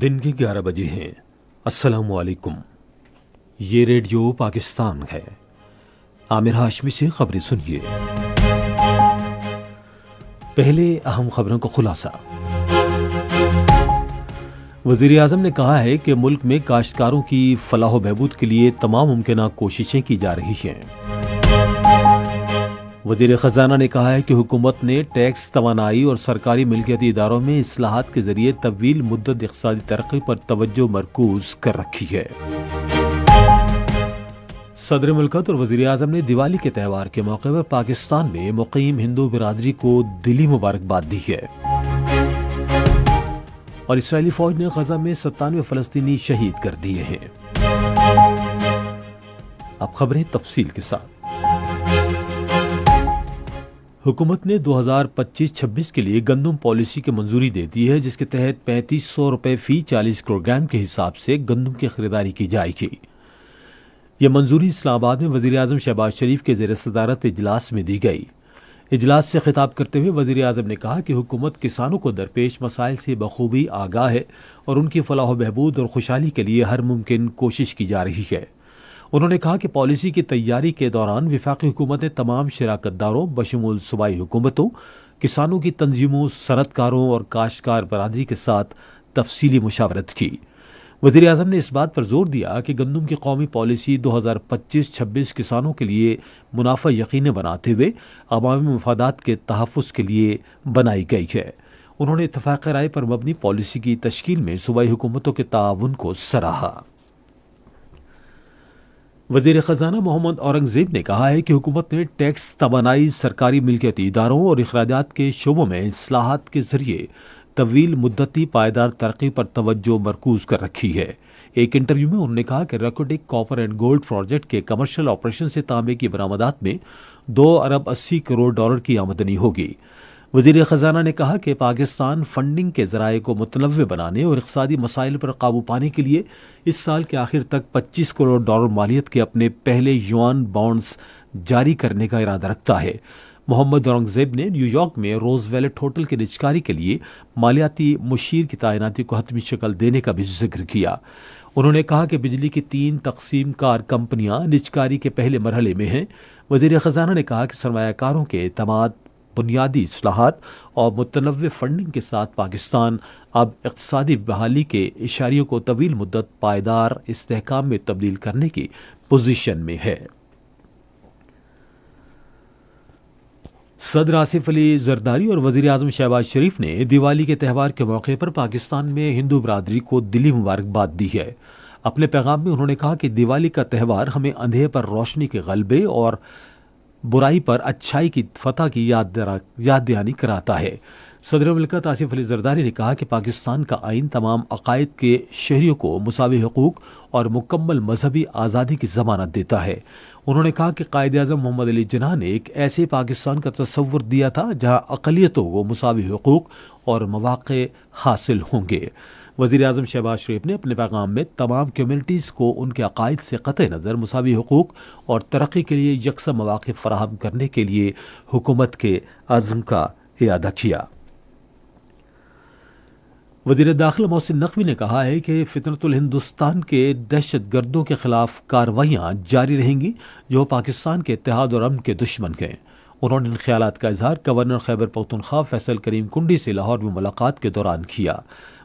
دن کے 11 بجے ہیں۔ السلام علیکم۔ یہ ریڈیو پاکستان ہے۔ عامر ہاشمی سے خبریں سنیے۔ پہلے اہم خبروں کا خلاصہ۔ وزیر اعظم نے کہا ہے کہ ملک میں کاشتکاروں کی فلاح و بہبود کے لیے تمام ممکنہ کوششیں کی جا رہی ہیں۔ وزیر خزانہ نے کہا ہے کہ حکومت نے ٹیکس، توانائی اور سرکاری ملکیتی اداروں میں اصلاحات کے ذریعے طویل مدت اقتصادی ترقی پر توجہ مرکوز کر رکھی ہے۔ صدر مملکت اور وزیر اعظم نے دیوالی کے تہوار کے موقع پر پاکستان میں مقیم ہندو برادری کو دلی مبارکباد دی ہے۔ اور اسرائیلی فوج نے غزہ میں 97 فلسطینی شہید کر دیے ہیں۔ اب خبریں تفصیل کے ساتھ۔ حکومت نے 2025-26 کے لیے گندم پالیسی کی منظوری دے دی ہے، جس کے تحت 3500 روپے فی 40 کلو گرام کے حساب سے گندم کی خریداری کی جائے گی۔ یہ منظوری اسلام آباد میں وزیر اعظم شہباز شریف کے زیر صدارت اجلاس میں دی گئی۔ اجلاس سے خطاب کرتے ہوئے وزیر اعظم نے کہا کہ حکومت کسانوں کو درپیش مسائل سے بخوبی آگاہ ہے اور ان کی فلاح و بہبود اور خوشحالی کے لیے ہر ممکن کوشش کی جا رہی ہے۔ انہوں نے کہا کہ پالیسی کی تیاری کے دوران وفاقی حکومت نے تمام شراکت داروں بشمول صوبائی حکومتوں، کسانوں کی تنظیموں، صنعت کاروں اور کاشتکار برادری کے ساتھ تفصیلی مشاورت کی۔ وزیر اعظم نے اس بات پر زور دیا کہ گندم کی قومی پالیسی 2025-26 کسانوں کے لیے منافع یقینی بناتے ہوئے عوامی مفادات کے تحفظ کے لیے بنائی گئی ہے۔ انہوں نے اتفاق رائے پر مبنی پالیسی کی تشکیل میں صوبائی حکومتوں کے تعاون کو سراہا۔ وزیر خزانہ محمد اورنگزیب نے کہا ہے کہ حکومت نے ٹیکس، توانائی، سرکاری ملکیتی اداروں اور اخراجات کے شعبوں میں اصلاحات کے ذریعے طویل مدتی پائیدار ترقی پر توجہ مرکوز کر رکھی ہے۔ ایک انٹرویو میں انہوں نے کہا کہ ریکوٹک کاپر اینڈ گولڈ پروجیکٹ کے کمرشل آپریشن سے تانبے کی برآمدات میں 2 ارب 80 کروڑ ڈالر کی آمدنی ہوگی۔ وزیر خزانہ نے کہا کہ پاکستان فنڈنگ کے ذرائع کو متنوع بنانے اور اقتصادی مسائل پر قابو پانے کے لیے اس سال کے آخر تک 25 کروڑ ڈالر مالیت کے اپنے پہلے یوان بانڈز جاری کرنے کا ارادہ رکھتا ہے۔ محمد اورنگزیب نے نیو یارک میں روز ویلٹ ہوٹل کی نجکاری کے لیے مالیاتی مشیر کی تعیناتی کو حتمی شکل دینے کا بھی ذکر کیا۔ انہوں نے کہا کہ بجلی کی 3 تقسیم کار کمپنیاں نجکاری کے پہلے مرحلے میں ہیں۔ وزیر خزانہ نے کہا کہ سرمایہ کاروں کے اعتماد، بنیادی اصلاحات اور متنوع فنڈنگ کے ساتھ پاکستان اب اقتصادی بحالی کے اشاریوں کو طویل مدت پائیدار استحکام میں تبدیل کرنے کی پوزیشن میں ہے۔ صدر آصف علی زرداری اور وزیر اعظم شہباز شریف نے دیوالی کے تہوار کے موقع پر پاکستان میں ہندو برادری کو دلی مبارکباد دی ہے۔ اپنے پیغام میں انہوں نے کہا کہ دیوالی کا تہوار ہمیں اندھیرے پر روشنی کے غلبے اور برائی پر اچھائی کی فتح کی یاد دہانی کراتا ہے۔ صدر مملکت آصف علی زرداری نے کہا کہ پاکستان کا آئین تمام عقائد کے شہریوں کو مساوی حقوق اور مکمل مذہبی آزادی کی ضمانت دیتا ہے۔ انہوں نے کہا کہ قائد اعظم محمد علی جناح نے ایک ایسے پاکستان کا تصور دیا تھا جہاں اقلیتوں کو مساوی حقوق اور مواقع حاصل ہوں گے۔ وزیر اعظم شہباز شریف نے اپنے پیغام میں تمام کمیونٹیز کو ان کے عقائد سے قطع نظر مساوی حقوق اور ترقی کے لیے یکساں مواقع فراہم کرنے کے لیے حکومت کے عزم کا اعادہ کیا۔ وزیر داخلہ محسن نقوی نے کہا ہے کہ فطرت الہندوستان کے دہشت گردوں کے خلاف کارروائیاں جاری رہیں گی جو پاکستان کے اتحاد اور امن کے دشمن ہیں۔ انہوں نے ان خیالات کا اظہار گورنر خیبر پختونخوا فیصل کریم کنڈی سے لاہور میں ملاقات کے دوران کیا۔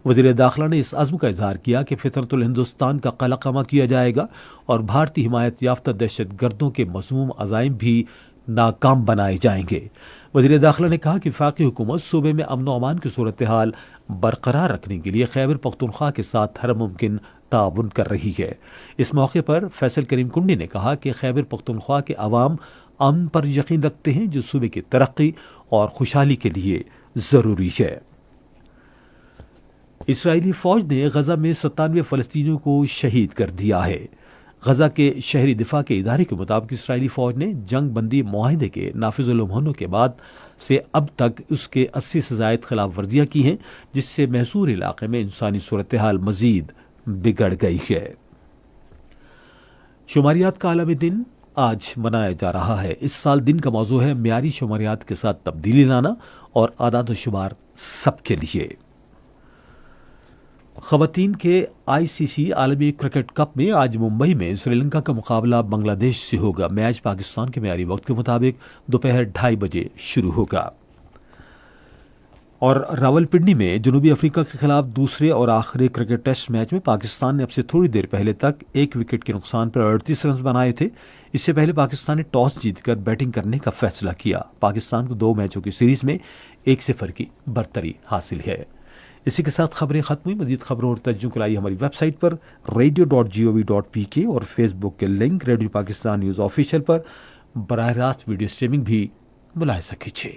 وزیر داخلہ نے اس عزم کا اظہار کیا کہ فطرت الہندوستان کا قلع قمع کیا جائے گا اور بھارتی حمایت یافتہ دہشت گردوں کے مذموم عزائم بھی ناکام بنائے جائیں گے۔ وزیر داخلہ نے کہا کہ وفاقی حکومت صوبے میں امن و امان کی صورتحال برقرار رکھنے کے لیے خیبر پختونخوا کے ساتھ ہر ممکن تعاون کر رہی ہے۔ اس موقع پر فیصل کریم کنڈی نے کہا کہ خیبر پختونخوا کے عوام امن پر یقین رکھتے ہیں جو صوبے کی ترقی اور خوشحالی کے لیے ضروری ہے۔ اسرائیلی فوج نے غزہ میں 97 فلسطینیوں کو شہید کر دیا ہے۔ غزہ کے شہری دفاع کے ادارے کے مطابق اسرائیلی فوج نے جنگ بندی معاہدے کے نافذ العمل ہونے کے بعد سے اب تک اس کے 80 سے زائد خلاف ورزیاں کی ہیں، جس سے محصور علاقے میں انسانی صورتحال مزید بگڑ گئی ہے۔ شماریات کا عالمی دن آج منایا جا رہا ہے۔ اس سال دن کا موضوع ہے معیاری شماریات کے ساتھ تبدیلی لانا اور اعداد و شمار سب کے لیے۔ خواتین کے ICC عالمی کرکٹ کپ میں آج ممبئی میں سری لنکا کا مقابلہ بنگلہ دیش سے ہوگا۔ میچ پاکستان کے معیاری وقت کے مطابق دوپہر 2:30 بجے شروع ہوگا۔ اور راولپنڈی میں جنوبی افریقہ کے خلاف دوسرے اور آخری کرکٹ ٹیسٹ میچ میں پاکستان نے اب سے تھوڑی دیر پہلے تک 1 وکٹ کے نقصان پر 38 رنز بنائے تھے۔ اس سے پہلے پاکستان نے ٹاس جیت کر بیٹنگ کرنے کا فیصلہ کیا۔ پاکستان کو 2 میچوں کی سیریز میں 1-0 کی برتری حاصل ہے۔ اسی کے ساتھ خبریں ختم ہوئی۔ مزید خبروں اور تجزیوں کے لیے ہماری ویب سائٹ پر radio.gov.pk اور فیس بک کے link radio Pakistan news official پر براہ راست ویڈیو اسٹریمنگ بھی ملاحظہ کیجیے۔